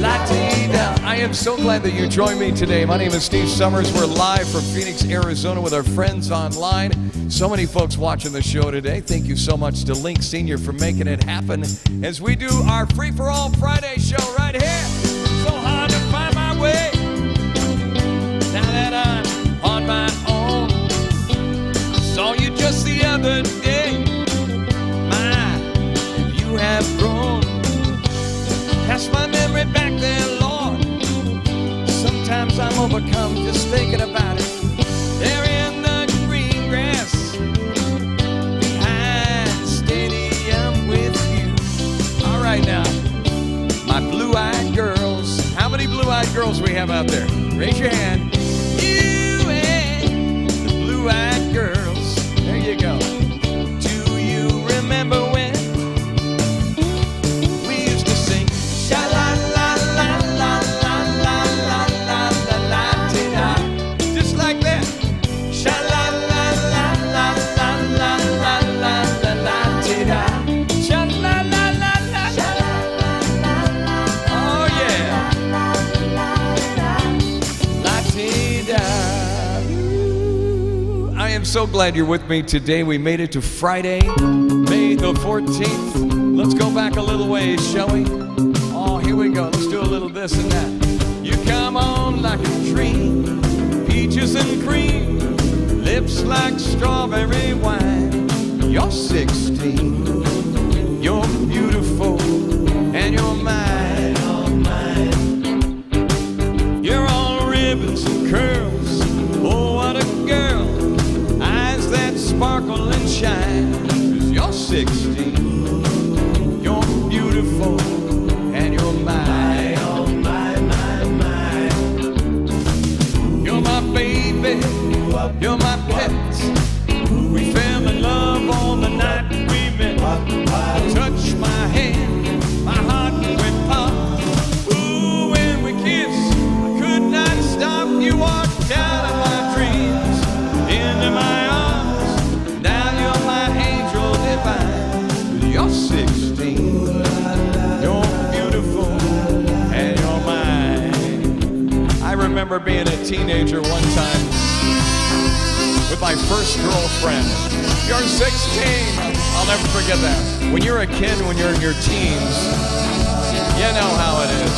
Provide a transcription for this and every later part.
La-ti-da. I am so glad that you joined me today. My name is Steve Summers. We're live from Phoenix, Arizona with our friends online. So many folks watching the show today. Thank you so much to Link Senior for making it happen as we do our Free for All Friday show right here. So hard to find my way now that I'm on my own. Saw you just the other day. My, you have grown. Cast my memory back there, Lord. Sometimes I'm overcome just thinking about it. There in the green grass behind the stadium with you. All right now, my blue-eyed girls. How many blue-eyed girls we have out there? Raise your hand. You and the blue-eyed girls. There you go. Do you remember when we used to sing sha-la-la-la-la-la-la-la-la-la-la-la-ti-da? Just like that. Sha-la-la-la-la-la-la-la-la-la-ti-da. Sha-la-la-la-la. Oh yeah. La-ti-da. I am so glad you're with me today. We made it to Friday, May the 14th. Let's go back a little ways, shall we? Oh, here we go. Let's do a little this and that. You come on like a dream, peaches and cream, lips like strawberry wine. You're 16, you're beautiful, and you're mine. You're all ribbons and curls. Oh, what a girl. Eyes that sparkle and shine. 'Cause you're 16, you're beautiful, and you're mine. You're my baby, you're my pet. We fell in love on the night we met. Touch my hand, my heart went pop. Ooh, when we kissed, I could not stop. You walked out of my dreams, into my arms. Now you're my angel divine. You're 16, you're beautiful, and you're mine. I remember being a teenager one time with my first girlfriend. You're 16. I'll never forget that. When you're a kid, when you're in your teens, you know how it is.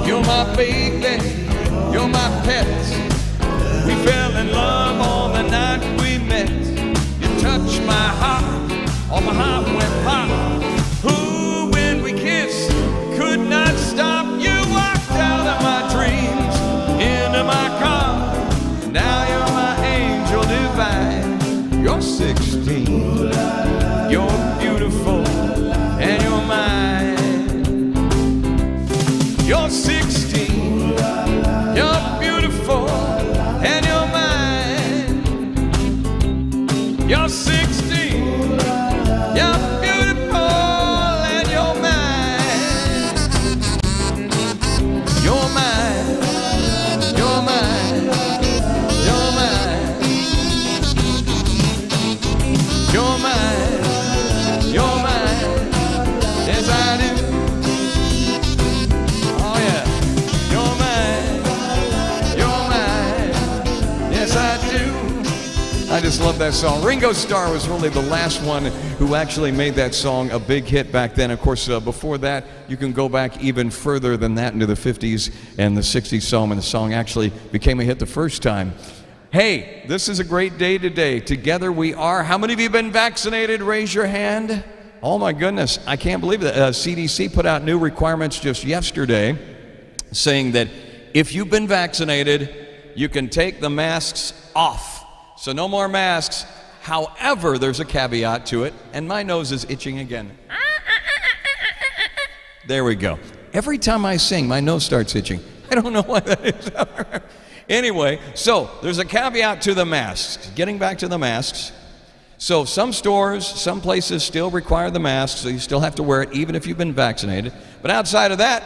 You're my baby, you're my pet. We fell in love on the night we met. You touched my heart, oh my heart went pop. Ooh, I just love that song. Ringo Starr was really the last one who actually made that song a big hit back then. Of course, before that, you can go back even further than that into the 50s and the 60s song, and the song actually became a hit the first time. Hey, this is a great day today. Together we are. How many of you have been vaccinated? Raise your hand. Oh my goodness, I can't believe that. CDC put out new requirements just yesterday saying that if you've been vaccinated, you can take the masks off. So no more masks. However, there's a caveat to it, and my nose is itching again. There we go. Every time I sing, my nose starts itching. I don't know why that is. Anyway, so there's a caveat to the masks. Getting back to the masks. So some stores, some places still require the mask, so you still have to wear it even if you've been vaccinated. But outside of that,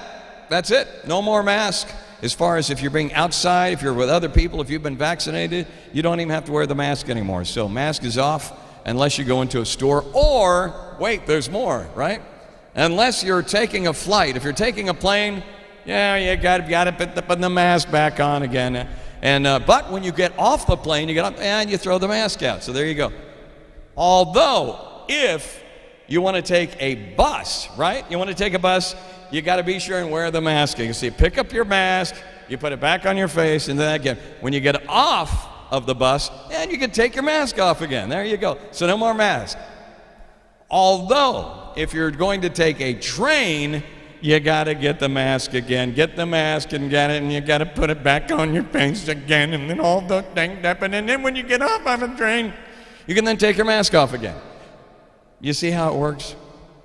that's it. No more mask. As far as if you're being outside, if you're with other people, if you've been vaccinated, you don't even have to wear the mask anymore. So mask is off unless you go into a store, or, wait, there's more, right? Unless you're taking a flight. If you're taking a plane, yeah, you got to put the mask back on again. And but when you get off the plane, you get up and you throw the mask out. So there you go. Although, if you want to take a bus, right? You want to take a bus, you got to be sure and wear the mask. You see, pick up your mask, you put it back on your face, and then again, when you get off of the bus, and you can take your mask off again. There you go. So no more mask. Although, if you're going to take a train, you got to get the mask again. Get the mask and get it, and you got to put it back on your face again, and then all the thing happen. And then when you get off on a train, you can then take your mask off again. You see how it works?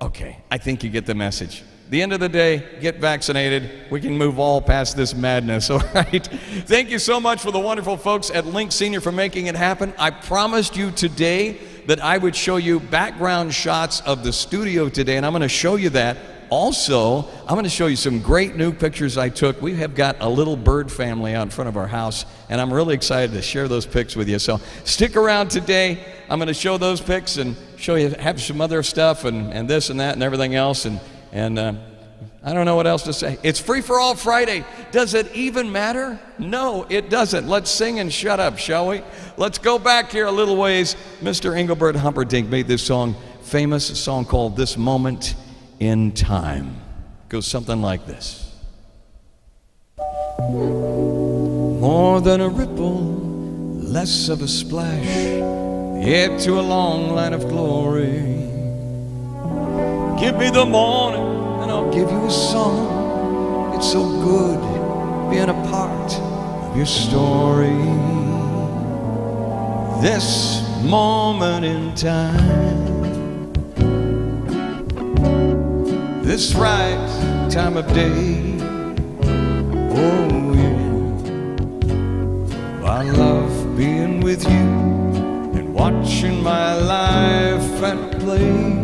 Okay, I think you get the message. The end of the day, get vaccinated. We can move all past this madness, all right? Thank you so much for the wonderful folks at Link Senior for making it happen. I promised you today that I would show you background shots of the studio today, and I'm going to show you that. Also, I'm going to show you some great new pictures I took. We have got a little bird family out in front of our house, and I'm really excited to share those pics with you. So stick around today. I'm going to show those pics and show you, have some other stuff and this and that and everything else. And I don't know what else to say. It's Free for All Friday. Does it even matter? No, it doesn't. Let's sing and shut up, shall we? Let's go back here a little ways. Mr. Engelbert Humperdinck made this song famous, a song called This Moment in Time. It goes something like this. More than a ripple, less of a splash, yet to a long line of glory. Give me the morning and I'll give you a song. It's so good being a part of your story. This moment in time, this right time of day. Oh yeah, I love being with you and watching my life at play.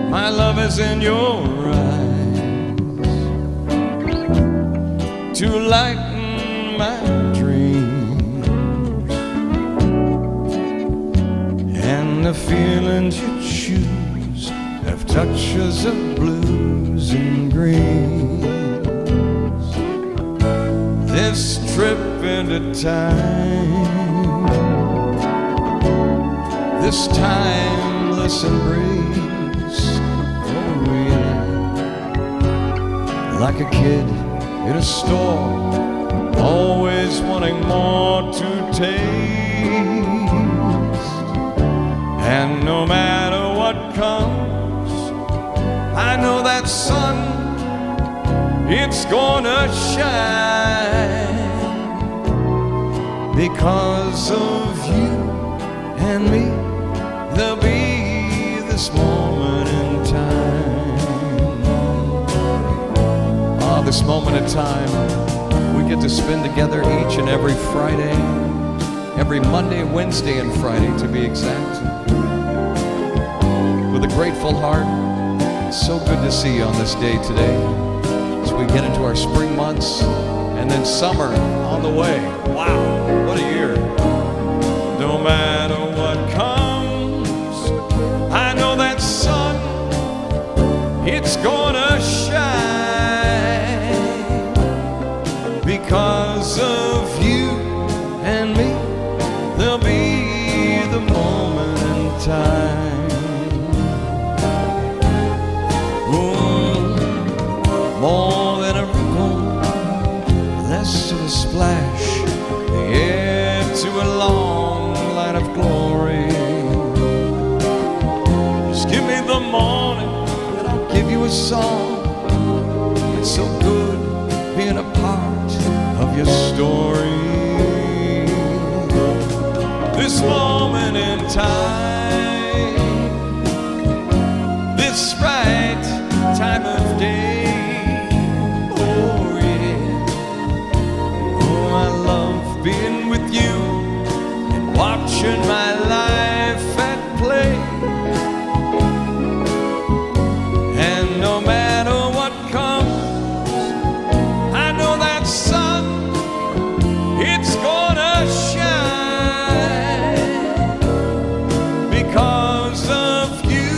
My love is in your eyes to lighten my dreams, and the feelings you choose have touches of blues and greens. This trip into time, this timeless embrace. Like a kid in a store, always wanting more to taste. And no matter what comes, I know that sun, it's gonna shine. Because of you and me, there'll be this moment in time. This moment in time we get to spend together each and every Friday, every Monday, Wednesday, and Friday to be exact. With a grateful heart, it's so good to see you on this day today as we get into our spring months and then summer on the way. Wow, what a year. No matter what comes, I know that sun, it's gonna shine. Because of you and song. It's so good being a part of your story. This moment in time, this right time of day. Oh yeah, oh I love being with you and watching my life at play. And no matter what comes, I know that sun, it's gonna shine because of you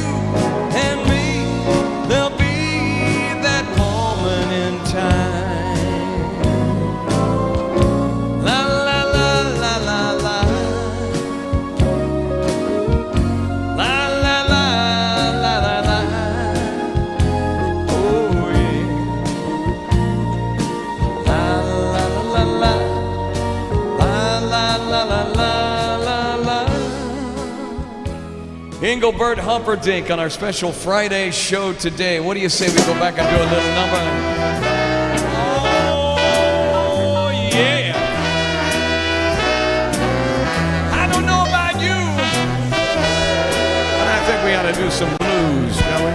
and me. There'll be that moment in time. La la la la la la. La la la la la la. Oh yeah. La la la la la. La la la la la la la. Engelbert Humperdinck on our special Friday show today. What do you say we go back and do a little number? Oh yeah. I don't know about you, but I think we ought to do some blues, shall we?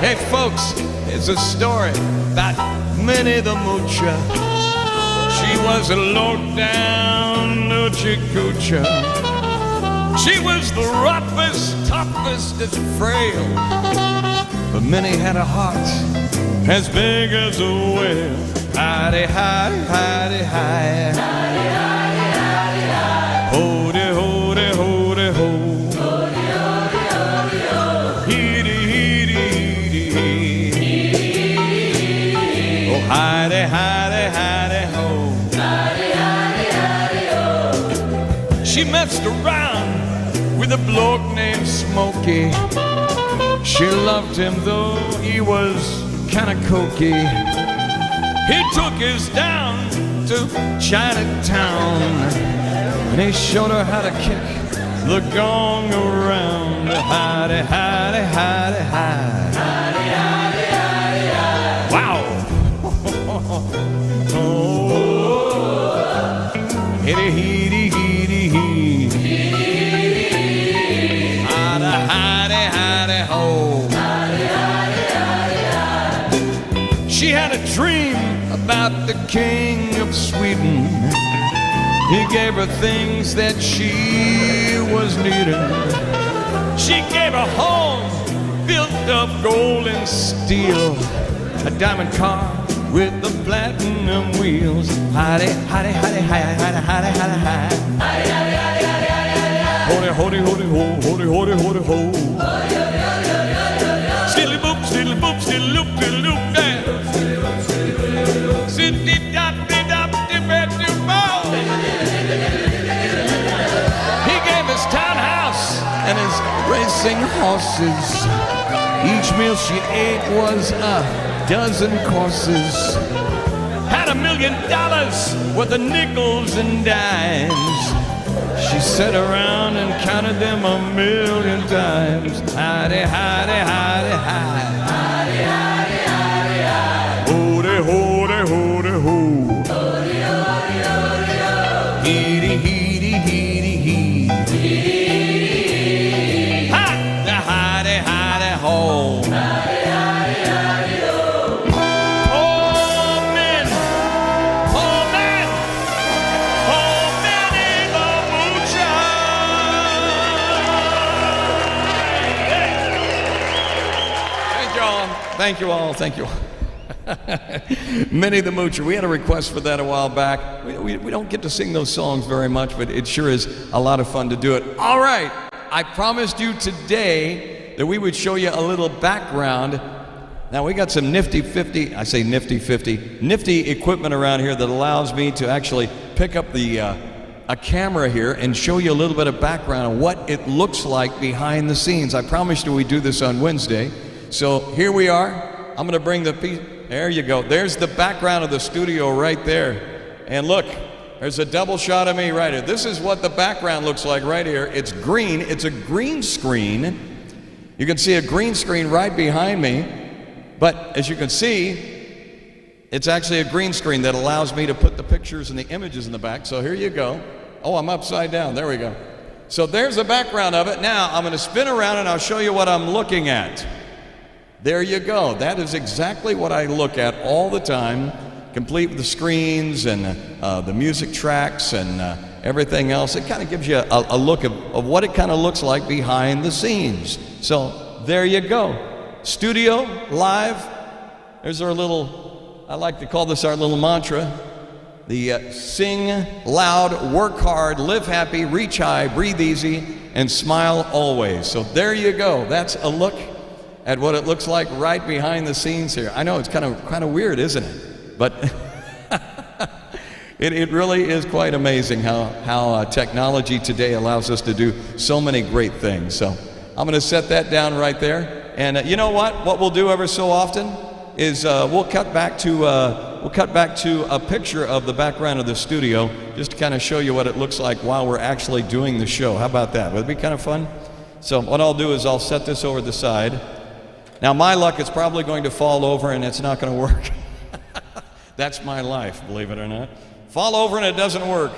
Hey folks, it's a story about Minnie the Moocher. She was a low-down noochie coocher. She was the roughest, toughest, and frail. But Minnie had a heart as big as a whale. Hidey, hidey, hidey, hidey. Hidey, hidey, hidey, hidey. Ho-de, ho-de, ho-de, ho. Ho-de, ho-de, ho-de, ho. Heedy, heedy, heedy, heedy. Oh, hidey, hidey, hidey, ho. Hidey, hidey, hidey, ho. She messed around with a bloke named Smokey. She loved him though he was kinda cokey. He took us down to Chinatown and he showed her how to kick the gong around. Hidey, hidey, hidey, hidey. Hidey, hidey, hidey, hidey. Wow. Oh. Hitty, heedy, heedy, hee. Hidey, hidey, hidey, ho. Hidey, hidey, hidey, hidey. She had a dream about the King of Sweden. He gave her things that she was needing. She gave a home built of gold and steel, a diamond car with the platinum wheels. Hidey, hidey, hidey, hidey, hidey, hidey, hidey, hidey. Hidey, hidey, hidey, hidey, hidey, hidey. Hody, hody, hody, ho, hody, hody, hody, ho. Stiddly boop, stiddly boop, stiddly loop, stiddly loop, down. Siddly dop, dop, dip, dip, bow. He gave his townhouse and his racing horses. Each meal she ate was a dozen courses. Had $1 million worth of nickels and dimes. She sat around and counted them 1,000,000 times. Hidey, hidey, hidey, hidey. Hidey, hidey, hidey, hidey. Hody, hody, hody, ho. Hody, hody, hody, ho. Heedy, heedy, heedy, hee. Heedy, heedy. Ha! The hidey, hidey, ho. Hidey, hidey, hidey, ho. Oh, men. Oh, men. Oh, Minnie the Moocher. Thank you all. Thank you all. Thank you all. Minnie the Moocher. We had a request for that a while back. We don't get to sing those songs very much, but it sure is a lot of fun to do it. All right. I promised you today that we would show you a little background. Now, we got some nifty equipment around here that allows me to actually pick up a camera here and show you a little bit of background on what it looks like behind the scenes. I promised you we'd do this on Wednesday. So here we are. I'm going to bring the piece. There you go. There's the background of the studio right there. And look, there's a double shot of me right here. This is what the background looks like right here. It's green. It's a green screen. You can see a green screen right behind me. But as you can see, it's actually a green screen that allows me to put the pictures and the images in the back. So here you go. Oh, I'm upside down. There we go. So there's the background of it. Now I'm going to spin around and I'll show you what I'm looking at. There you go. That is exactly what I look at all the time, complete with the screens and the music tracks and everything else. It kind of gives you a look of what it kind of looks like behind the scenes. So there you go. Studio, live. There's our little, I like to call this our little mantra. The sing loud, work hard, live happy, reach high, breathe easy, and smile always. So there you go. That's a look at what it looks like right behind the scenes here. I know it's kind of weird, isn't it? But it really is quite amazing how technology today allows us to do so many great things. So I'm going to set that down right there. And you know what? What we'll do ever so often is we'll cut back to a picture of the background of the studio just to kind of show you what it looks like while we're actually doing the show. How about that? Would it be kind of fun? So what I'll do is I'll set this over the side. Now, my luck, it's probably going to fall over and it's not going to work. That's my life, believe it or not. Fall over and it doesn't work.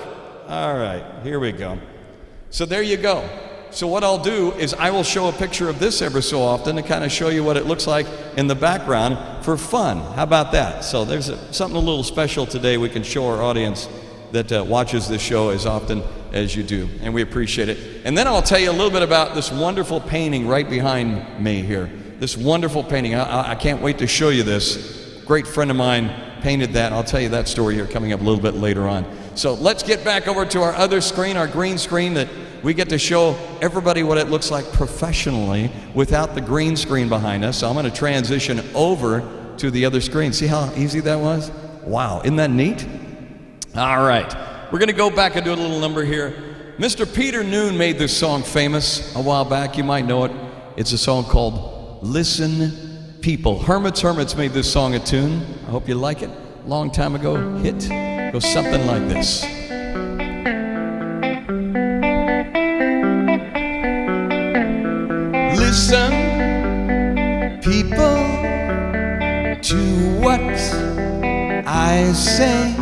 All right, here we go. So there you go. So what I'll do is I will show a picture of this ever so often to kind of show you what it looks like in the background for fun. How about that? So there's something a little special today we can show our audience that watches this show as often as you do, and we appreciate it. And then I'll tell you a little bit about this wonderful painting right behind me here. This wonderful painting. I can't wait to show you this. A great friend of mine painted that. I'll tell you that story here coming up a little bit later on. So let's get back over to our other screen, our green screen, that we get to show everybody what it looks like professionally without the green screen behind us. So I'm going to transition over to the other screen. See how easy that was? Wow, isn't that neat? All right, we're going to go back and do a little number here. Mr. Peter Noon made this song famous a while back. You might know it. It's a song called Listen People. Hermits made this song a tune. I hope you like it. Long time ago, hit. Goes something like this. Listen, people, to what I say.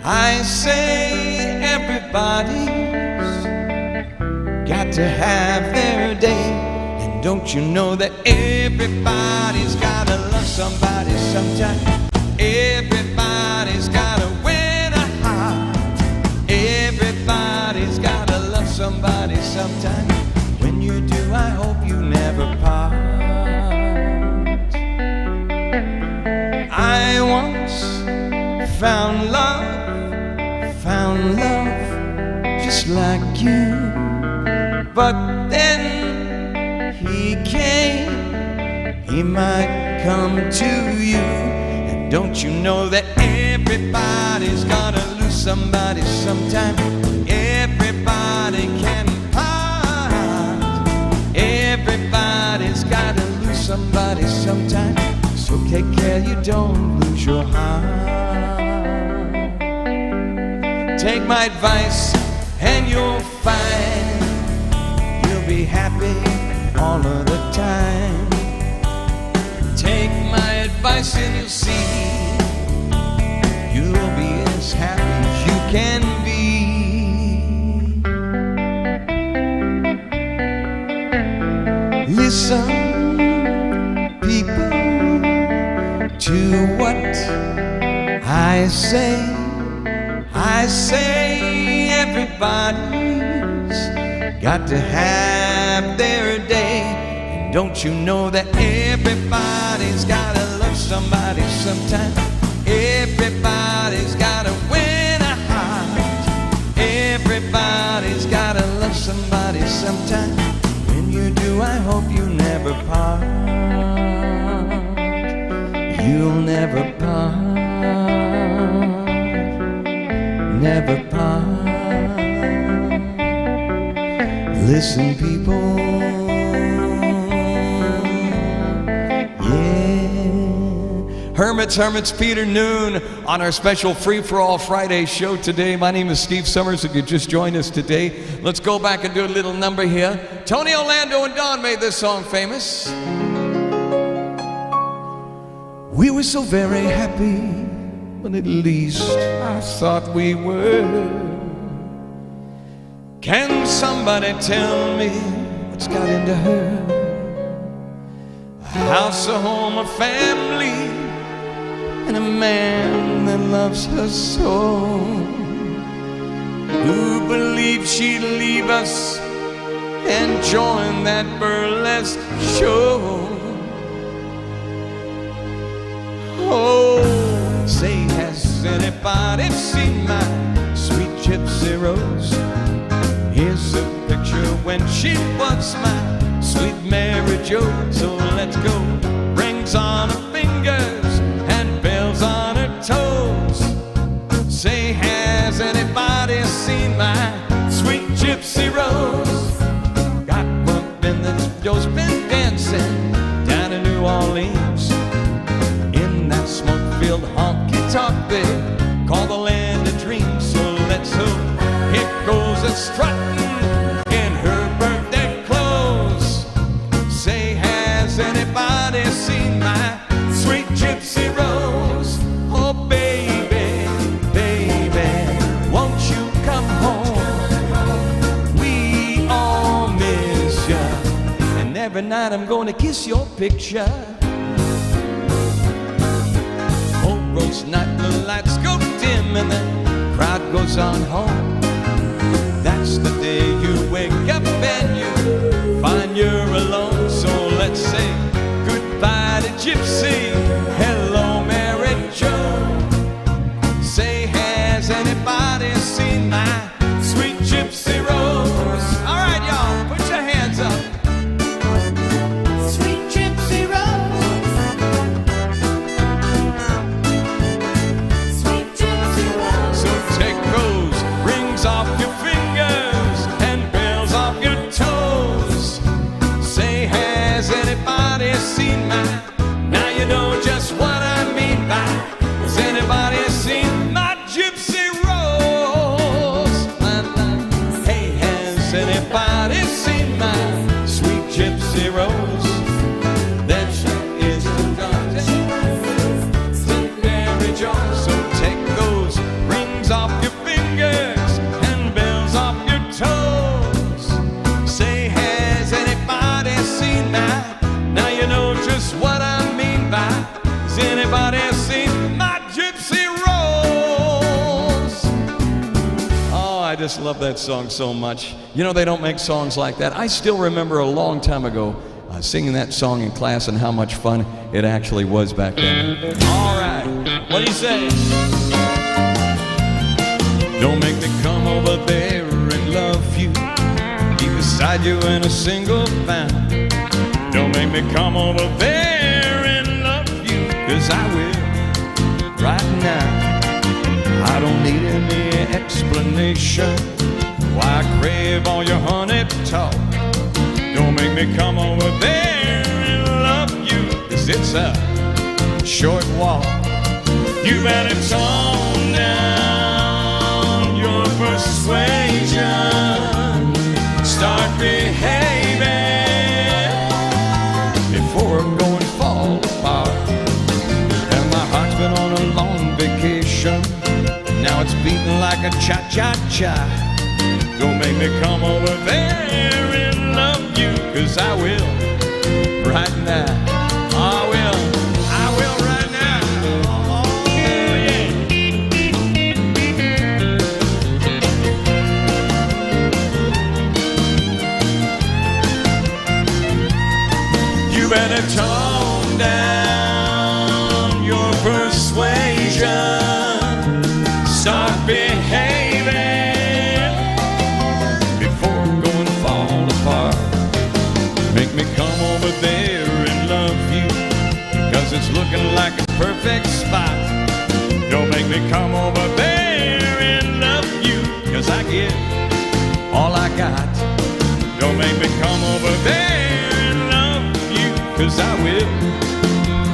I say everybody's got to have their day. And don't you know that everybody's gotta love somebody sometime? Everybody's gotta win a heart. Everybody's gotta love somebody sometime. When you do, I hope you never part. I once found love just like you. But then he came, he might come to you. And don't you know that everybody's gonna lose somebody sometime? Everybody can part. Everybody's gotta lose somebody sometime. So take care you don't lose your heart. Take my advice and you'll find you'll be happy all of the time. Take my advice and you'll see you'll be as happy as you can be. Listen, people, to what I say. I say everybody's got to have their day. And don't you know that everybody's gotta love somebody sometime? Everybody's gotta win a heart. Everybody's gotta love somebody sometime. When you do, I hope you never part. You'll never part. Never part. Listen, people, Hermits, Peter Noon on our special Free for All Friday show today. My name is Steve Summers. If you just joined us today, let's go back and do a little number here. Tony Orlando and Don made this song famous. We were so very happy, but at least I thought we were. Can somebody tell me what's got into her? A house, a home, a family, and a man that loves her so. Who believed she'd leave us and join that burlesque show? Oh, say, has anybody seen my sweet Gypsy Rose? Here's a picture when she was my sweet Mary Jo. So let's go. Rings on her fingers and bells on her toes. Say, has anybody seen my sweet Gypsy Rose? Got one been that's just been dancing down in New Orleans, in that smoke-filled honky-tonk there called the land of dreams. So let's hope it goes a strutting in her birthday clothes. Say, has anybody seen my sweet Gypsy Rose? Oh baby, baby, won't you come home? We all miss ya, and every night I'm gonna kiss your picture. Oh, roast night, the lights go dim and the crowd goes on home. That's the day you wake up and you find you're alone. So let's say goodbye to Gypsy, hello Mary Jo. Say, has anybody seen my sweet Gypsy Rose? All right, y'all, put your hands up. Sweet Gypsy Rose, sweet Gypsy Rose. So take those rings off your fingers and bells off your toes. Say, has anybody seen my, now you know just what I mean by, has anybody seen my Gypsy Rose? Hey, has anybody seen my sweet Gypsy Rose? That she is the daughter St. Mary Jo. So take those rings off your fingers and bells off your toes. Say, has anybody seen my, now you know just what I mean by, has anybody seen my Gypsy Rose? Oh, I just love that song so much. You know, they don't make songs like that. I still remember a long time ago singing that song in class and how much fun it actually was back then. All right, what do you say? Don't make me come over there and love you, be beside you in a single bound. Don't make me come over there and love you, 'cause I will right now. I don't need any explanation why I crave all your honey talk. Don't make me come over there and love you, 'cause it's a short walk. You better tone down your persuasion, start behaving before I'm going to fall apart. And my heart's been on a long vacation, now it's beating like a cha-cha-cha. Don't make me come over there and love you, 'cause I will right now. I will right now. Oh yeah. You better tone down your persuasion, start behaving before I'm going to fall apart. Make me come over there and love you, 'cause it's looking like a perfect spot. Don't make me come over there and love you, 'cause I give all I got. Don't make me come over there and love you, 'cause I will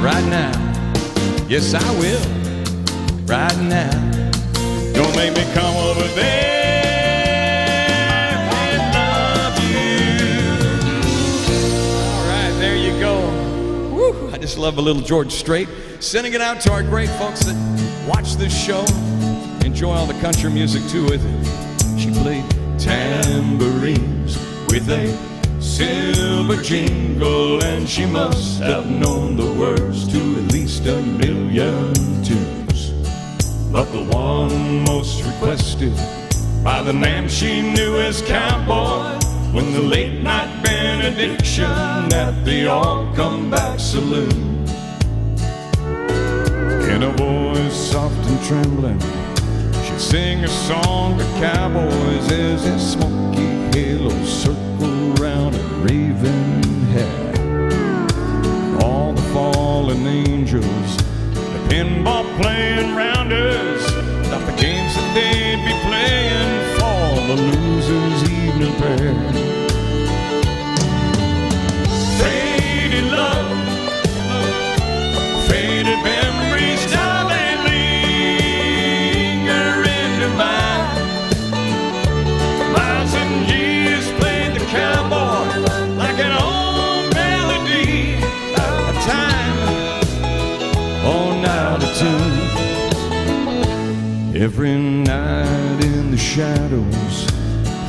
right now. Yes, I will. Right now. Don't make me come over there and love you. All right, there you go. Woo, I just love a little George Strait. Sending it out to our great folks that watch this show. Enjoy all the country music too with it. She played tambourines with a silver jingle, and she must have known the words to at least a million tunes. But the one most requested by the man she knew as cowboy, when the late night benediction at the All Come Back Saloon. In a voice soft and trembling, she'd sing a song to cowboys as his smoky halo circled round a raven head. All the fallen angels, the pinball playing rounders, thought the games that they'd be playing for the losers' evening prayer. Faded love, faded memories, now they linger into mine. Miles and years played the cowboy like an old melody, a time, oh, now the tune. Every night in the shadows,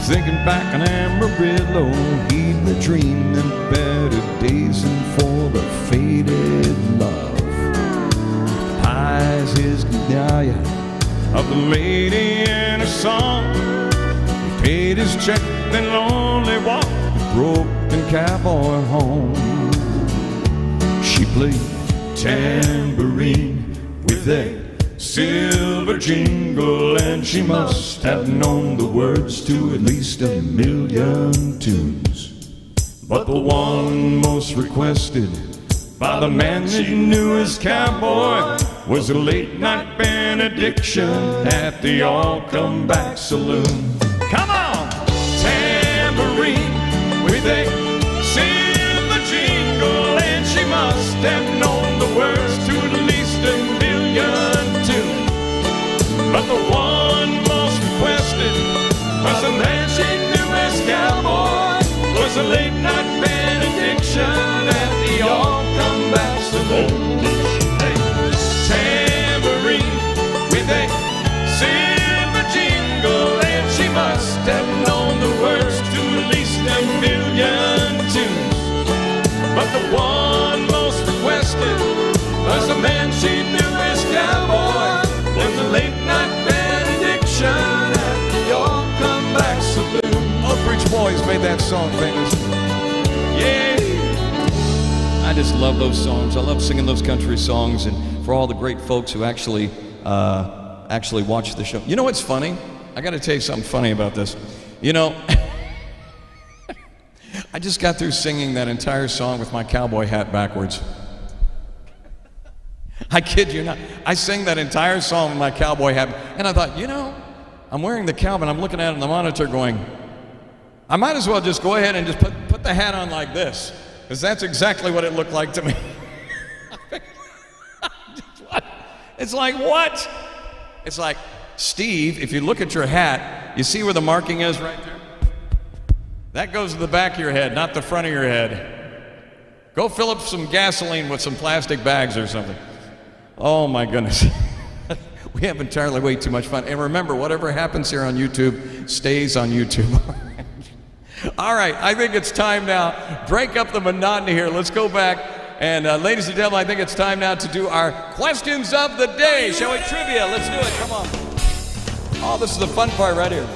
thinking back on Amarillo, he'd been dreaming better days and for the faded love. Eyes his medallion of the lady in a song. He paid his check, then lonely walked the broken cowboy home. She played tambourine with a silver jingle, and she must have known the words to at least a million tunes. But the one most requested by the man she knew as cowboy was a late night benediction at the All Come Back Saloon. Come on! Tambourine with a silver jingle, and she must have known the words to at least a million tunes. But the one most requested was the man she knew as cowboy, was a late night benediction at the All Come Back Saloon. Hey, tambourine with a silver jingle, and she must have known the words to at least a million tunes. But the one most requested was the man she knew as cowboy, was the late night benediction at the All Come Back Saloon. Oak Ridge Boys made that song famous. Yeah. I just love those songs. I love singing those country songs, and for all the great folks who actually watch the show. You know what's funny? I got to tell you something funny about this. You know, I just got through singing that entire song with my cowboy hat backwards. I kid you not. I sang that entire song with my cowboy hat, and I thought, you know, I'm wearing the cowboy, and I'm looking at it on the monitor going, I might as well just go ahead and just put the hat on like this, because that's exactly what it looked like to me. It's like, what? It's like, Steve, if you look at your hat, you see where the marking is right there? That goes to the back of your head, not the front of your head. Go fill up some gasoline with some plastic bags or something. Oh my goodness. We have entirely way too much fun. And remember, whatever happens here on YouTube stays on YouTube. All right, I think it's time now. Break up the monotony here. Let's go back. And ladies and gentlemen, I think it's time now to do our questions of the day. Shall we? Trivia. Let's do it. Come on. Oh, this is the fun part right here.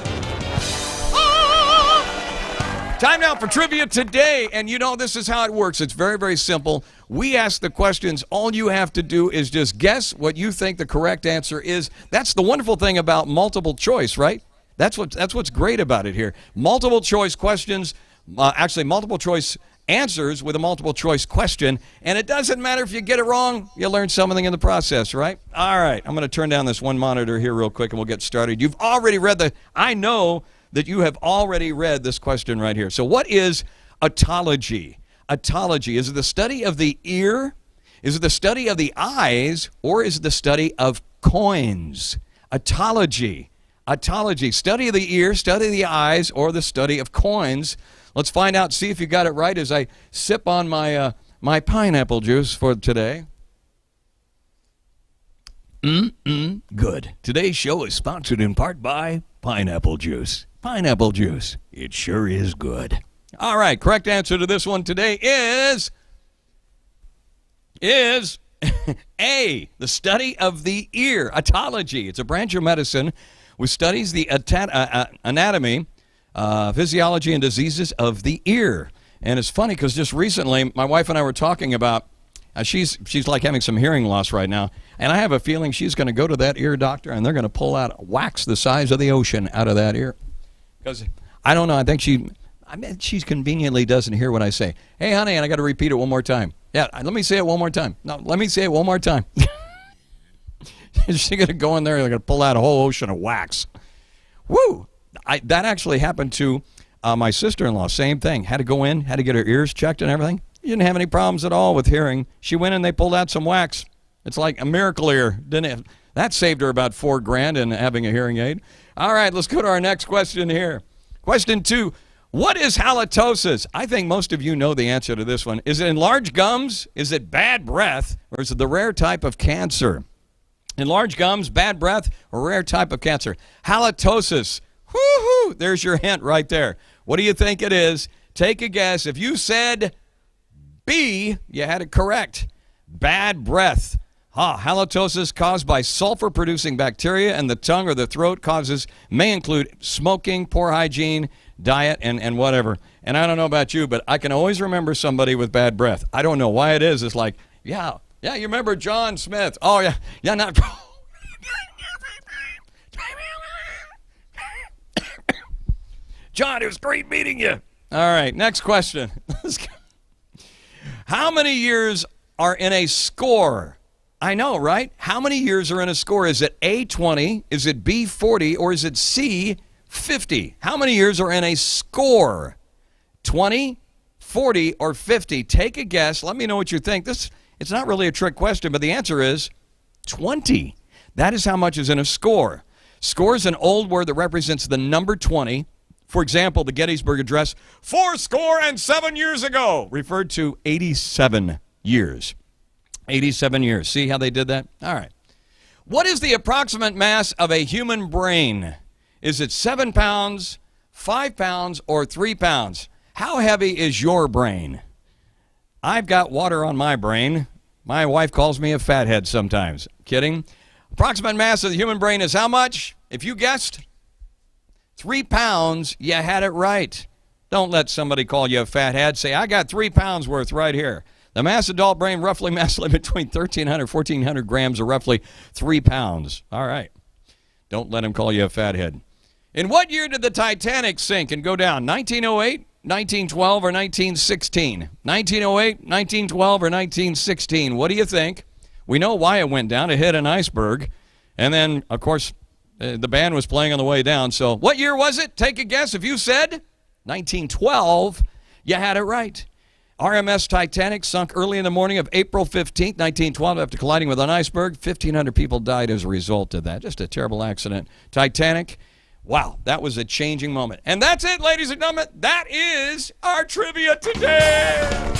Time now for trivia today, and you know this is how it works. It's very, very simple. We ask the questions. All you have to do is just guess what you think the correct answer is. That's the wonderful thing about multiple choice, right? That's what's great about it here. Multiple choice questions, actually multiple choice answers with a multiple choice question, and it doesn't matter if you get it wrong, you learn something in the process, right? All right, I'm going to turn down this one monitor here real quick, and we'll get started. You've already read I know that you have already read this question right here. So what is otology? Otology is the study of the ear, Is it the study of the eyes, or is it the study of coins? Otology. Otology. Study of the ear, study of the eyes, or the study of coins. Let's find out, see if you got it right as I sip on my my pineapple juice for today. Good. Today's show is sponsored in part by pineapple juice. Pineapple juice. It sure is good. All right, correct answer to this one today is A, the study of the ear. Otology. It's a branch of medicine which studies the anatomy, physiology, and diseases of the ear. And it's funny because just recently, my wife and I were talking about, she's like having some hearing loss right now, and I have a feeling she's going to go to that ear doctor, and they're going to pull out wax the size of the ocean out of that ear. Because, I don't know, I think she conveniently doesn't hear what I say. Hey, honey, and I got to repeat it one more time. Yeah, let me say it one more time. No, let me say it one more time. She's going to go in there and they're going to pull out a whole ocean of wax. Woo! That actually happened to my sister-in-law. Same thing. Had to go in, had to get her ears checked and everything. She didn't have any problems at all with hearing. She went in, they pulled out some wax. It's like a miracle ear. That saved her about $4,000 in having a hearing aid. All right, let's go to our next question here. Question 2. What is halitosis? I think most of you know the answer to this one. Is it enlarged gums? Is it bad breath? Or is it the rare type of cancer? Enlarged gums, bad breath, or rare type of cancer? Halitosis. Woo-hoo! There's your hint right there. What do you think it is? Take a guess. If you said B, you had it correct. Bad breath. Halitosis caused by sulfur-producing bacteria in the tongue or the throat may include smoking, poor hygiene, diet, and whatever. And I don't know about you, but I can always remember somebody with bad breath. I don't know why it is. It's like, yeah, you remember John Smith. Oh, yeah, not... John, it was great meeting you. All right, next question. How many years are in a score? I know, right? How many years are in a score? Is it A, 20? Is it B, 40? Or is it C, 50? How many years are in a score? 20, 40, or 50? Take a guess. Let me know what you think. It's not really a trick question, but the answer is 20. That is how much is in a score. Score is an old word that represents the number 20. For example, the Gettysburg Address, 7 years ago, referred to 87 years. 87 years. See how they did that? All right. What is the approximate mass of a human brain? Is it 7 pounds, 5 pounds, or 3 pounds? How heavy is your brain? I've got water on my brain. My wife calls me a fathead sometimes. Kidding? Approximate mass of the human brain is how much? If you guessed 3 pounds, you had it right. Don't let somebody call you a fathead. Say, I got 3 pounds worth right here. The mass adult brain roughly masses between 1,300 and 1,400 grams, or roughly 3 pounds. All right. Don't let him call you a fathead. In what year did the Titanic sink and go down? 1908, 1912, or 1916? 1908, 1912, or 1916? What do you think? We know why it went down. It hit an iceberg. And then, of course, the band was playing on the way down. So what year was it? Take a guess. If you said 1912, you had it right. RMS Titanic sunk early in the morning of April 15, 1912, after colliding with an iceberg. 1,500 people died as a result of that. Just a terrible accident. Titanic, wow, that was a changing moment. And that's it, ladies and gentlemen. That is our trivia today.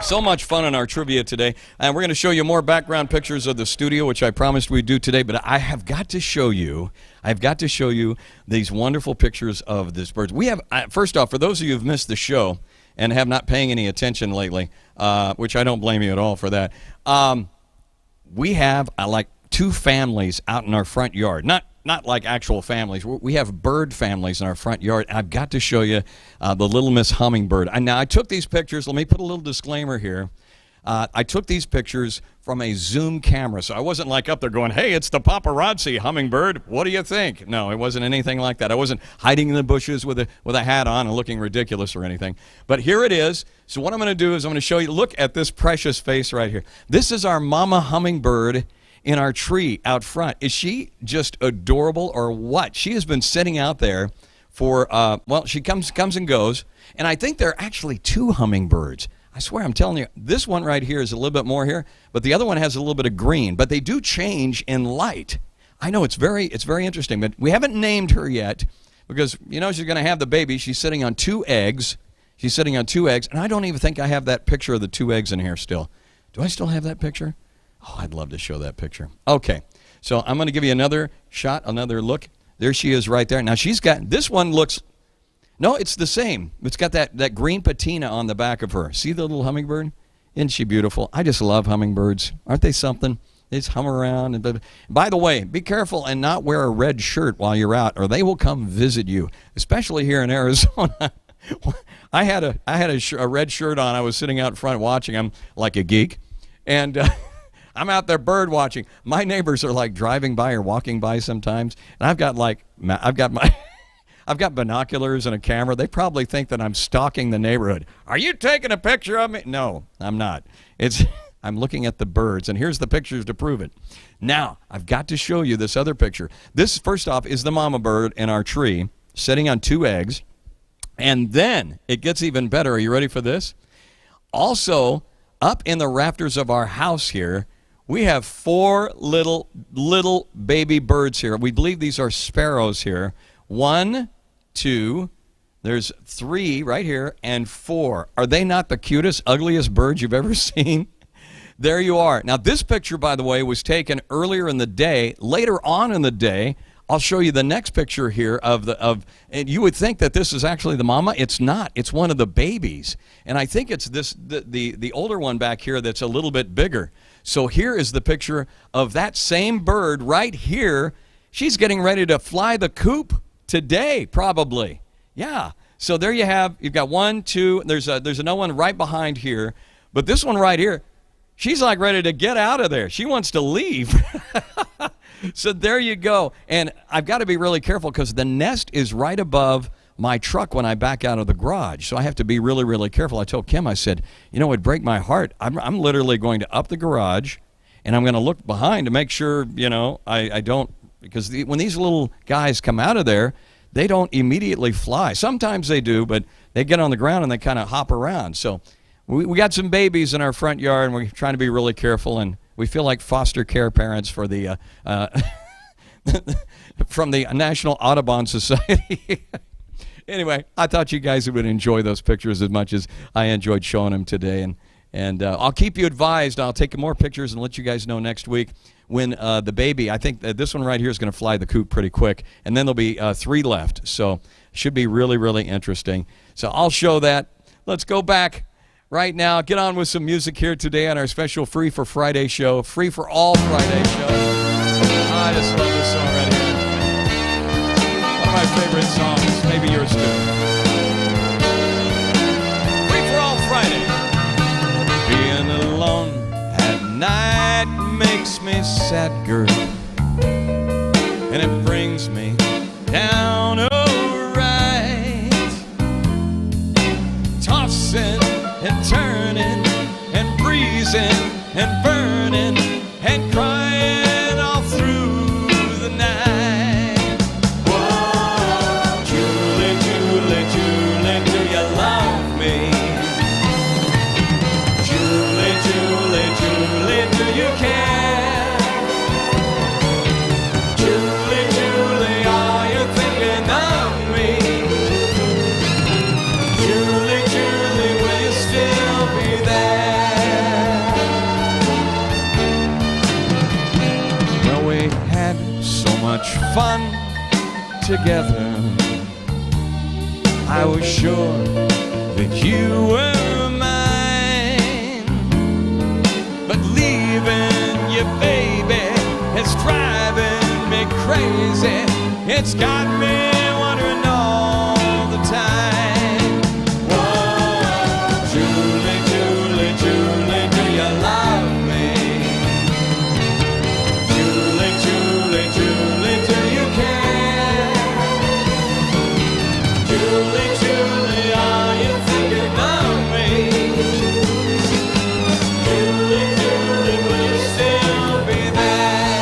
So much fun in our trivia today. And we're going to show you more background pictures of the studio, which I promised we'd do today. But I have got to show you these wonderful pictures of this bird. We have, first off, for those of you who've missed the show and have not paying any attention lately, which I don't blame you at all for that, we have like 2 families out in our front yard. Not like actual families. We have bird families in our front yard. I've got to show you the Little Miss Hummingbird. Now, I took these pictures. Let me put a little disclaimer here. I took these pictures from a Zoom camera, so I wasn't like up there going, hey, it's the paparazzi hummingbird. What do you think? No, it wasn't anything like that. I wasn't hiding in the bushes with a hat on and looking ridiculous or anything. But here it is. So what I'm going to do is I'm going to show you, look at this precious face right here. This is our mama hummingbird in our tree out front. Is she just adorable or what? She has been sitting out there for, well, she comes and goes. And I think there are actually 2 hummingbirds. I swear, I'm telling you, this one right here is a little bit more here, but the other one has a little bit of green. But they do change in light. I know it's very interesting, but we haven't named her yet because, you know, she's going to have the baby. She's sitting on 2 eggs. She's sitting on 2 eggs, and I don't even think I have that picture of the 2 eggs in here still. Do I still have that picture? Oh, I'd love to show that picture. Okay, so I'm going to give you another shot, another look. There she is right there. Now, she's got, this one looks, no, it's the same. It's got that green patina on the back of her. See the little hummingbird? Isn't she beautiful? I just love hummingbirds. Aren't they something? They just hum around. And by the way, be careful and not wear a red shirt while you're out, or they will come visit you, especially here in Arizona. I had a red shirt on. I was sitting out front watching. I'm like a geek. And I'm out there bird watching. My neighbors are like driving by or walking by sometimes. And I've got binoculars and a camera. They probably think that I'm stalking the neighborhood. Are you taking a picture of me? No, I'm not. I'm looking at the birds, and here's the pictures to prove it. Now, I've got to show you this other picture. This, first off, is the mama bird in our tree sitting on 2 eggs. And then it gets even better. Are you ready for this? Also, up in the rafters of our house here, we have 4 little baby birds here. We believe these are sparrows here. 1, 2, there's 3 right here, and 4. Are they not the cutest, ugliest birds you've ever seen? There you are. Now, this picture, by the way, was taken earlier in the day. Later on in the day, I'll show you the next picture here and you would think that this is actually the mama. It's not. It's one of the babies. And I think it's the older one back here that's a little bit bigger. So here is the picture of that same bird right here. She's getting ready to fly the coop today, probably. Yeah. So there you have. You've got 1, 2. There's another one right behind here. But this one right here, she's like ready to get out of there. She wants to leave. So there you go. And I've got to be really careful because the nest is right above my truck when I back out of the garage. So I have to be really, really careful. I told Kim, I said, you know, it would break my heart. I'm literally going to up the garage, and I'm going to look behind to make sure, you know, I don't, because when these little guys come out of there, they don't immediately fly. Sometimes they do, but they get on the ground and they kind of hop around. So we got some babies in our front yard, and we're trying to be really careful, and we feel like foster care parents for the from the National Audubon Society. Anyway, I thought you guys would enjoy those pictures as much as I enjoyed showing them today, and I'll keep you advised. I'll take more pictures and let you guys know next week when the baby, I think this one right here is going to fly the coop pretty quick, and then there'll be 3 left. So should be really, really interesting. So I'll show that. Let's go back right now. Get on with some music here today on our special Free for Friday show. Free for All Friday show. I just love this song right here. One of my favorite songs. Maybe yours too. Free for All Friday. Being alone at night makes me sad, girl, and it brings me down alright. Tossing and turning and breezing and burning and crying all through the night. Whoa, Julie, Julie, Julie, do you love me? Julie, Julie, Julie, do you care? Julie, Julie, are you thinking of me? Julie, Julie, will you still be there? Well, we had so much fun together. I was sure that you were mine, but leaving you, baby, it's driving me crazy. It's got me wondering all the time. Whoa, Julie, Julie, Julie, do you love me? Julie, Julie, Julie, do you care? Julie, Julie, are you thinking of me? Julie, Julie, will you still be there?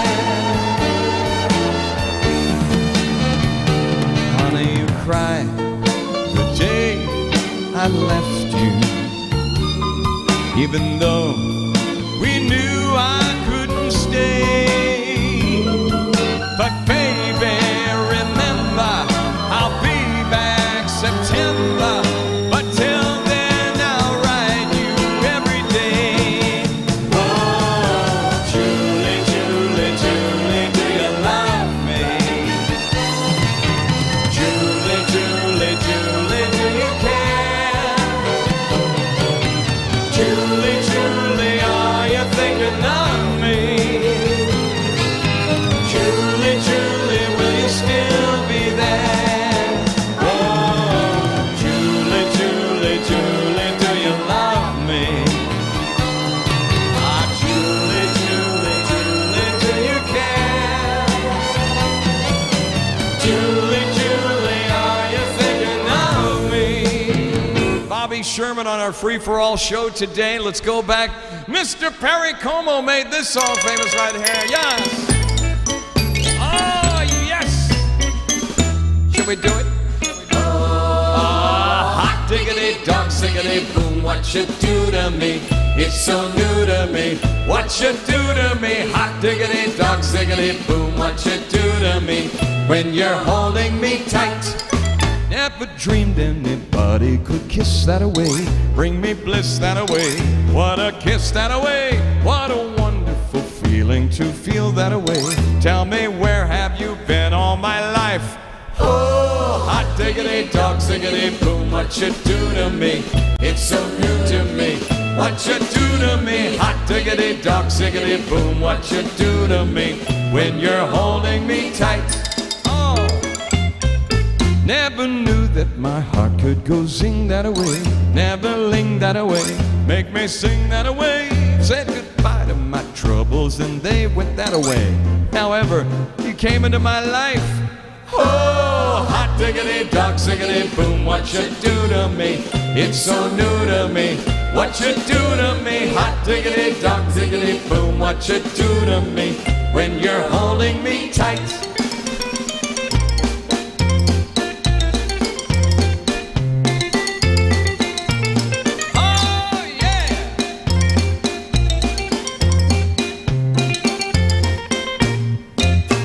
even though we knew I couldn't stay. But baby, remember, I'll be back September. But till then, I'll write you every day. Oh, Julie, Julie, Julie, do you love me? Julie, Julie, Julie, do you care? Julie, Julie, are you thinking of me? Julie, Julie, will you still be there? Oh, Julie, Julie, Julie, do you love me? Ah, Julie, Julie, Julie, do you care? Julie, Julie, are you thinking of me? Bobby Sherman on our free-for-all show today. Let's go back. Mr. Perry Como made this song famous right here. Yes. Oh, yes. Should we do it? Hot diggity dog siggity boom, what you do to me? It's so new to me. What you do to me? Hot diggity dog siggity boom, what you do to me? When you're holding me tight. Never dreamed anybody could kiss that away, bring me bliss that away. What a kiss that away. What a wonderful feeling to feel that away. Tell me, where have you been all my life? Oh, hot diggity dog siggity boom, what you do to me? It's so new to me. What you do to me? Hot diggity dog siggity boom, what you do to me? When you're holding me tight. Oh, never knew that my heart could go zing that away. Never ling that away. Make me sing that away. Said goodbye to my troubles and they went that away. However, you came into my life. Oh, hot diggity dog siggity boom, what you do to me? It's so new to me. What you do to me? Hot diggity dog siggity boom, what you do to me? When you're holding me tight. Oh, yeah.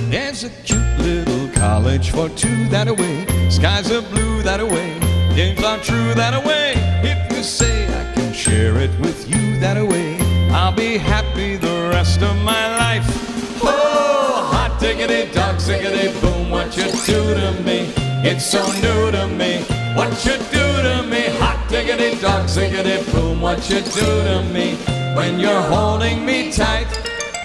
There's a cute little college for two that away. Skies are blue that away. Dreams are true that away. If you say I can share it with you that away, I'll be happy the rest of my life. Oh, hot diggity dog siggity boom, what you do to me? It's so new to me. What you do to me? Hot diggity dog siggity boom, what you do to me? When you're holding me tight.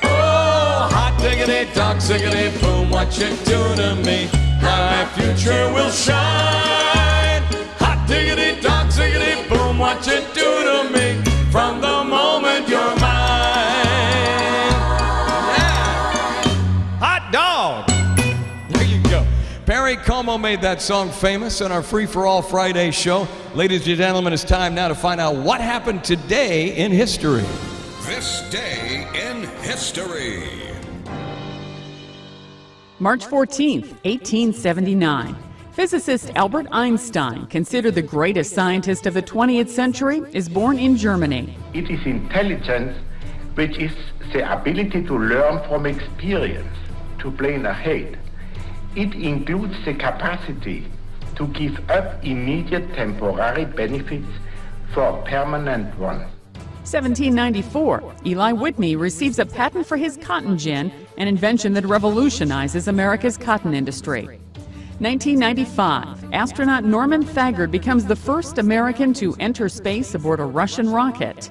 Oh, hot diggity dog siggity boom, what you do to me? My future will shine. Hot diggity dog siggity boom, what you do to me? From the moment you're mine. Yeah. Hot dog. There you go. Perry Como made that song famous on our Free for All Friday show. Ladies and gentlemen, it's time now to find out what happened today in history. This day in history. March 14th, 1879. Physicist Albert Einstein, considered the greatest scientist of the 20th century, is born in Germany. It is intelligence, which is the ability to learn from experience, to plan ahead. It includes the capacity to give up immediate temporary benefits for a permanent one. 1794. Eli Whitney receives a patent for his cotton gin, an invention that revolutionizes America's cotton industry. 1995. Astronaut Norman Thagard becomes the first American to enter space aboard a Russian rocket.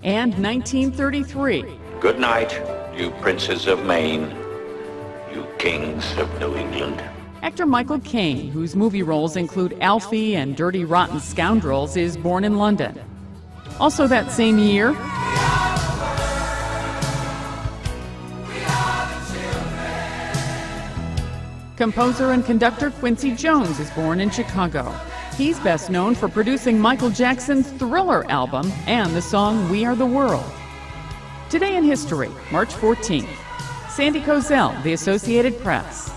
And 1933. Good night, you princes of Maine, you kings of New England. Actor Michael Caine, whose movie roles include Alfie and Dirty Rotten Scoundrels, is born in London. Also that same year, composer and conductor Quincy Jones is born in Chicago. He's best known for producing Michael Jackson's Thriller album and the song We Are the World. Today in history, March 14th. Sandy Kozel, The Associated Press.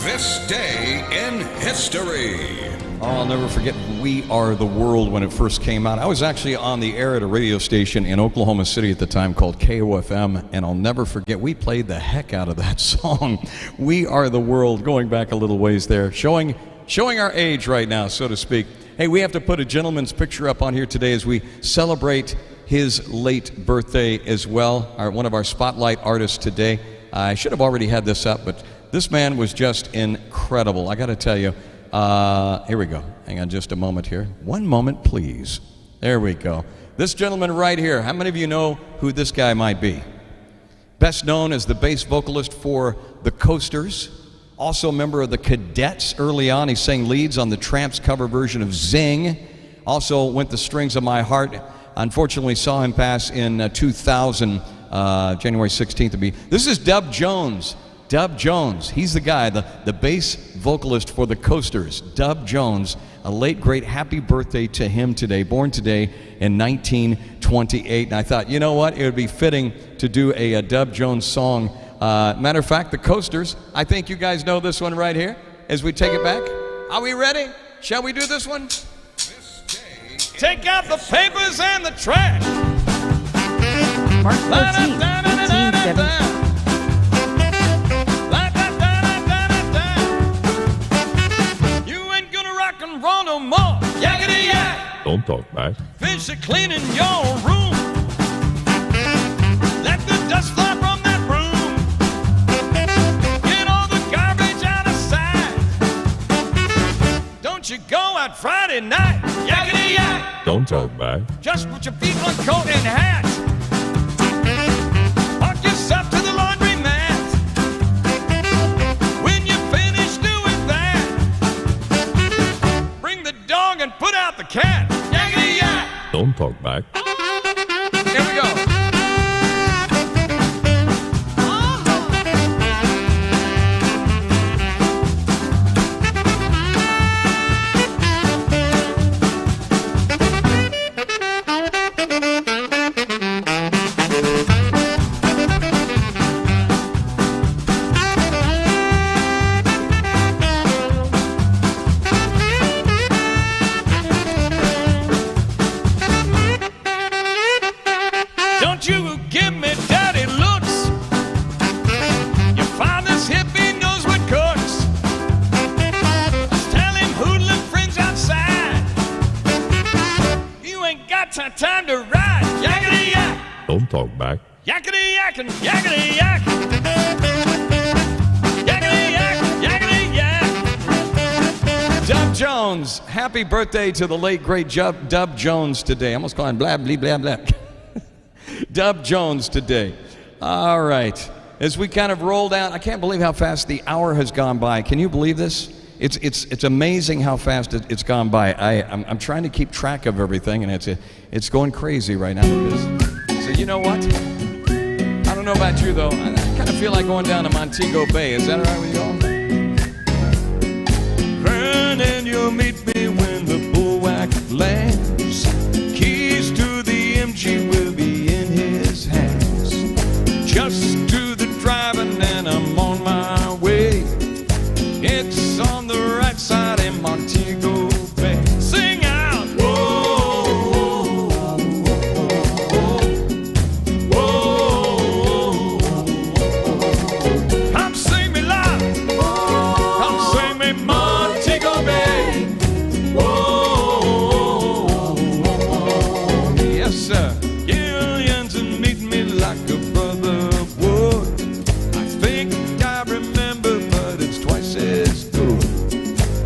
This day in history. Oh, I'll never forget We Are the World when it first came out. I was actually on the air at a radio station in Oklahoma City at the time called KOFM, and I'll never forget, we played the heck out of that song, We Are the World, going back a little ways there, showing our age right now, so to speak. Hey, we have to put a gentleman's picture up on here today as we celebrate his late birthday as well, one of our spotlight artists today. I should have already had this up, but this man was just incredible. I got to tell you, here we go. Hang on just a moment here. One moment, please. There we go. This gentleman right here, how many of you know who this guy might be? Best known as the bass vocalist for the Coasters, also a member of the Cadets early on. He sang leads on the Tramps cover version of Zing. Also went the strings of my heart. Unfortunately saw him pass in 2000, January 16th. This is Dub Jones. Dub Jones, he's the guy, the bass vocalist for the Coasters. Dub Jones, a late great, happy birthday to him today, born today in 1928. And I thought, you know what, it would be fitting to do a Dub Jones song. Matter of fact, the Coasters, I think you guys know this one right here as we take it back. Are we ready? Shall we do this one? Take out the papers and the trash. March 14, 1970. Roll no more, yakety yak. Don't talk back. Finish cleaning your room. Let the dust fly from that broom. Get all the garbage out of sight. Don't you go out Friday night, yakety yak. Don't talk back. Just put your feet on coat and hat. Walk yourself to the laundry mat. When you finish doing that, bring the dog and put out the cat. Yakety yak. Don't talk back. Here we go. Don't you give me dirty looks. Your father's hippie knows what cooks. Tell him hoodlum friends outside. You ain't got time to ride. Yakety yak. Don't talk back. Yakety yak and yakety yak. Yakety yak, yakety yak. Dub Jones, happy birthday to the late great Dub Jones today. I almost call him blah, blah, blah, blah. Dub Jones today. All right. As we kind of roll down, I can't believe how fast the hour has gone by. Can you believe this? It's amazing how fast it's gone by. I'm trying to keep track of everything, and it's going crazy right now. So you know what? I don't know about you though. I kind of feel like going down to Montego Bay. Is that all right with you all? And you'll meet me when the bullwhack lands. Keys to the MG will be in his hands. Just do the driving and I'm on my way. It's on the right side in Montego Bay. Sing out! Whoa, whoa, whoa, whoa. Come sing me loud. Come sing me Montego Bay. Whoa, yes sir. Gillian's and meet me like a brother would. I think I remember, but it's twice as good.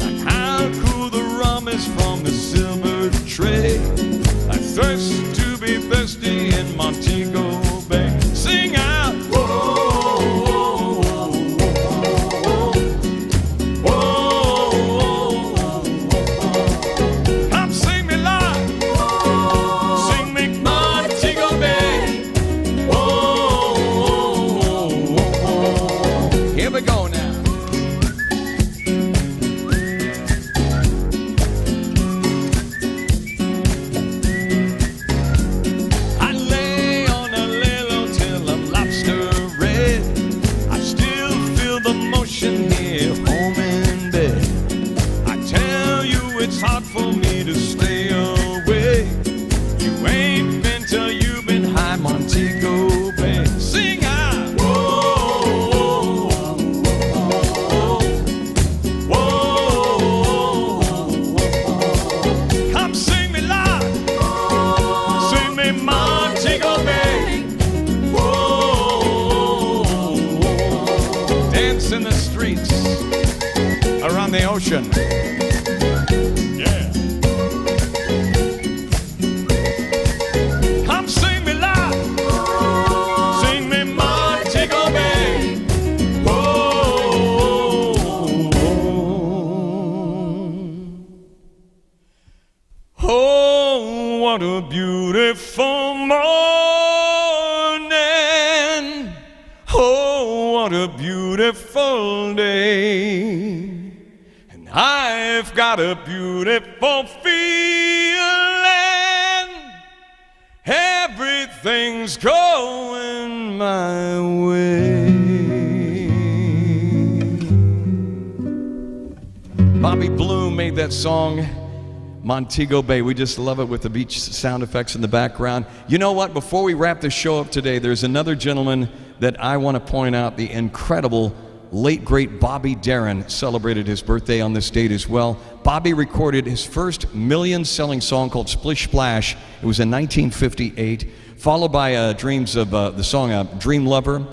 Like how cool the rum is from the silver tray. I thirst to be thirsty in Montego Bay. Sing out! Whoa, whoa, whoa. Come sing me loud. Sing me Montego Bay. Whoa, Here we go now. I lay on emotion. Yeah. Come sing me loud. Sing me Montego Bay. Oh, what a beautiful morning. Oh, what a beautiful day. And I've got a beautiful feeling. Everything's going my way. Bobby Bloom made that song, Montego Bay. We just love it with the beach sound effects in the background. You know what? Before we wrap the show up today, there's another gentleman that I want to point out. The incredible late great Bobby Darin celebrated his birthday on this date as well. Bobby recorded his first million-selling song called Splish Splash. It was in 1958, followed by dreams of the song Dream Lover,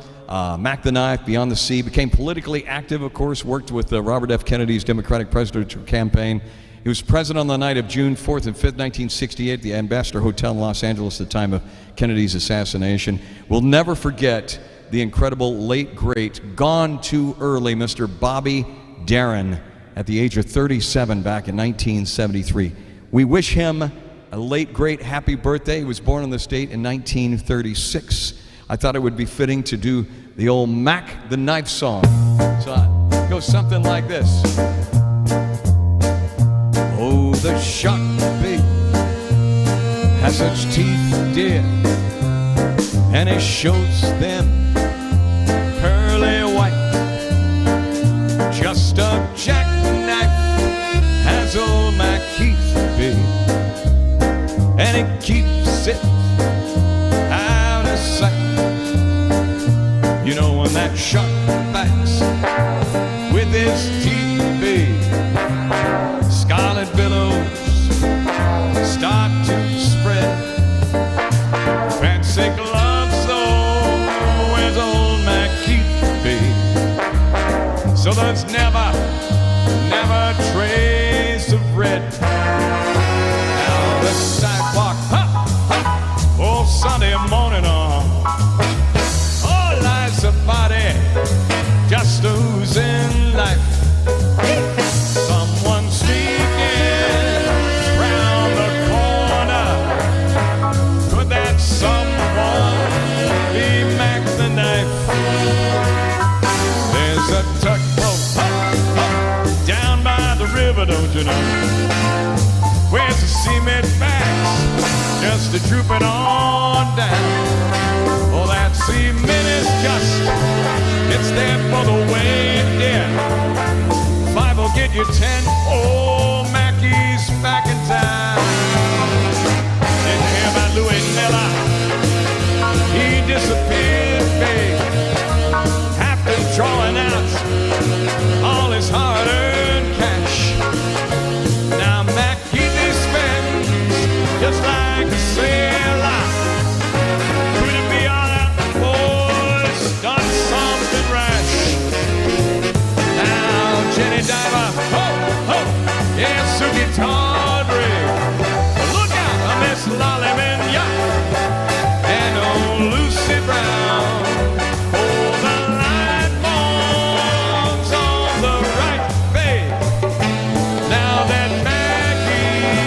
Mac the Knife, Beyond the Sea. Became politically active, of course, worked with Robert F. Kennedy's Democratic presidential campaign. He was president on the night of June 4th and 5th, 1968, the Ambassador Hotel in Los Angeles at the time of Kennedy's assassination. We'll never forget the incredible late, great, gone too early Mr. Bobby Darin at the age of 37 back in 1973. We wish him a late, great, happy birthday. He was born on this date in 1936. I thought it would be fitting to do the old Mac the Knife song. So it goes something like this. Oh, the shark bait has such teeth, dear, and it shows them pearly white. Just a jackknife has old Mac Keith, babe, and it keeps it out of sight. You know when that shark bites with his teeth, babe, scarlet billows start to spread. Fancy gloves, though, where's old Mac Keith, babe? So there's never trace of red. Now the sidewalk, oh, Sunday morning on. Oh, life's a body just oozing life. Someone sneaking round the corner. Could that someone be Mac the Knife? There's a tugboat down by the river, don't you know? Where's the cement bags just a drooping on down? Oh, that cement is just, it's there for the weight, yeah. 5 will get you 10. Oh, Mackey's back in town. Didn't hear about Louis Miller. He disappeared, babe, after drawing out all his hard-earned cash. Now Mackey spends just like a sailor. Could it be all that the boys done something rash? Now Jenny Diver, yeah, Suki Tawdry. Look out, Miss Lollyman, yeah, and old Lucy Brown. Oh, the light bulbs on the right, babe. Now that Maggie,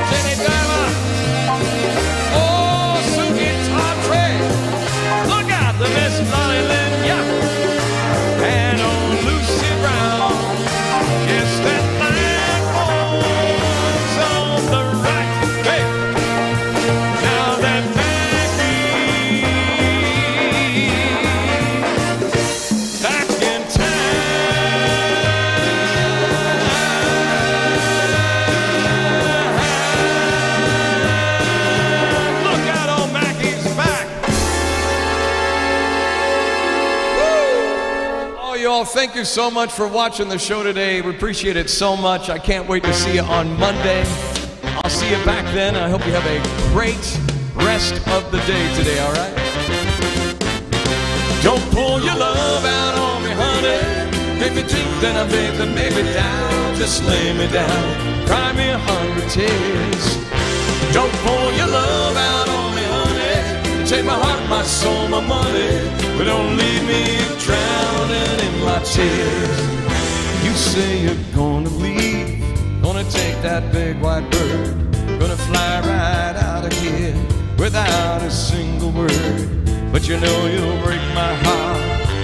Jenny Diver, oh, Suki Tawdry. Look out, the Miss Lollyman, yeah, and old Lucy Brown. Yes, that light bulb's on the right, babe. Now that Maggie back in town. Look out, old Mackey's back. Oh, y'all, thank you so much for watching the show today. We appreciate it so much. I can't wait to see you on Monday. I'll see you back then. I hope you have a great rest of the day today, all right? Don't pull your love out on me. honey. If you do, then I think that maybe down, just lay me down, cry me 100 tears. Don't pour your love out on me, honey. Take my heart, my soul, my money, but don't leave me drowning in my tears. You say you're gonna leave, gonna take that big white bird, gonna fly right out of here without a single word. But you know you'll break my heart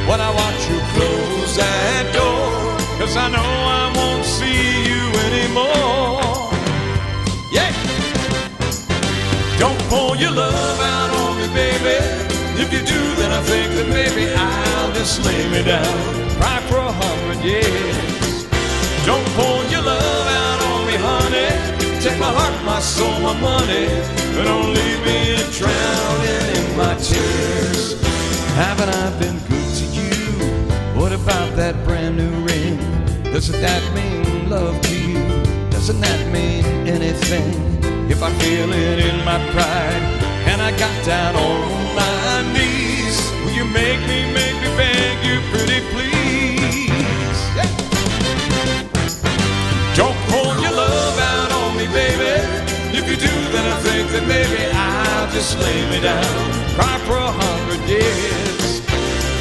when I watch you close that door, 'cause I know I won't see you anymore. Yeah! Don't pour your love out on me, baby. If you do, then I think that maybe I'll just lay me down, cry for 100 years. Don't pour your love out on me, honey. Take my heart, my soul, my money, but don't leave me drowning in my tears. Haven't I been good to you? What about that brand new ring? Doesn't that mean love to you? Doesn't that mean anything? If I feel it in my pride and I got down on my knees, will you make me beg you pretty please? Yeah. Don't pour your love out on me, baby. If you do, then I think that maybe I'll just lay me down, cry for 100 years.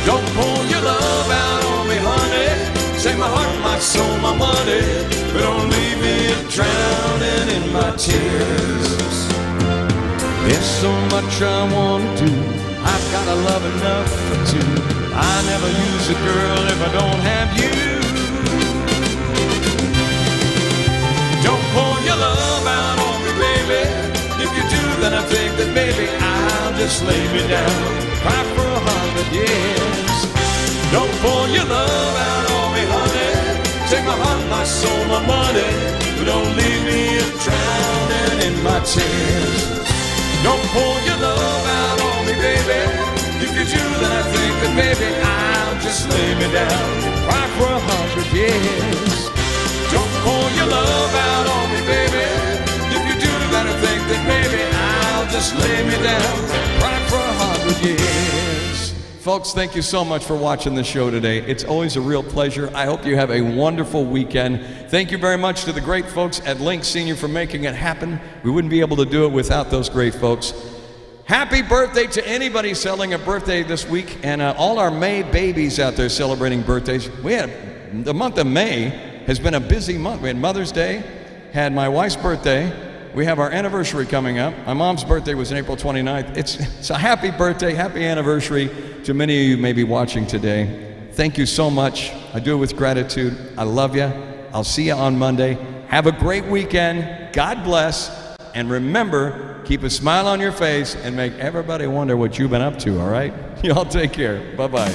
Don't pour your love out on me, honey. Take my heart, my soul, my money, but don't leave me drowning in my tears. There's so much I want to do, I've got a love enough for two. I never use a girl if I don't have you. Don't pour your love out on me, baby. If you do, then I think that maybe I'll just lay me down, cry for 100 years. Don't pour your love out on me, honey. Take my heart, my soul, my money, but don't leave me drowning in my tears. Don't pour your love out on me, baby. If you do, then I think that maybe I'll just lay me down, cry for 100 years. Don't pour your love out on me, baby. If you do, then I think that maybe I'll just lay me down, cry for 100 years. Folks, thank you so much for watching the show today. It's always a real pleasure. I hope you have a wonderful weekend. Thank you very much to the great folks at Link Senior for making it happen. We wouldn't be able to do it without those great folks. Happy birthday to anybody celebrating a birthday this week, and all our May babies out there celebrating birthdays. The month of May has been a busy month. We had Mother's Day, had my wife's birthday. We have our anniversary coming up. My mom's birthday was on April 29th. It's a happy birthday, happy anniversary to many of you who may be watching today. Thank you so much. I do it with gratitude. I love you. I'll see you on Monday. Have a great weekend. God bless. And remember, keep a smile on your face and make everybody wonder what you've been up to, all right? Y'all take care. Bye-bye.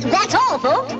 That's all, folks.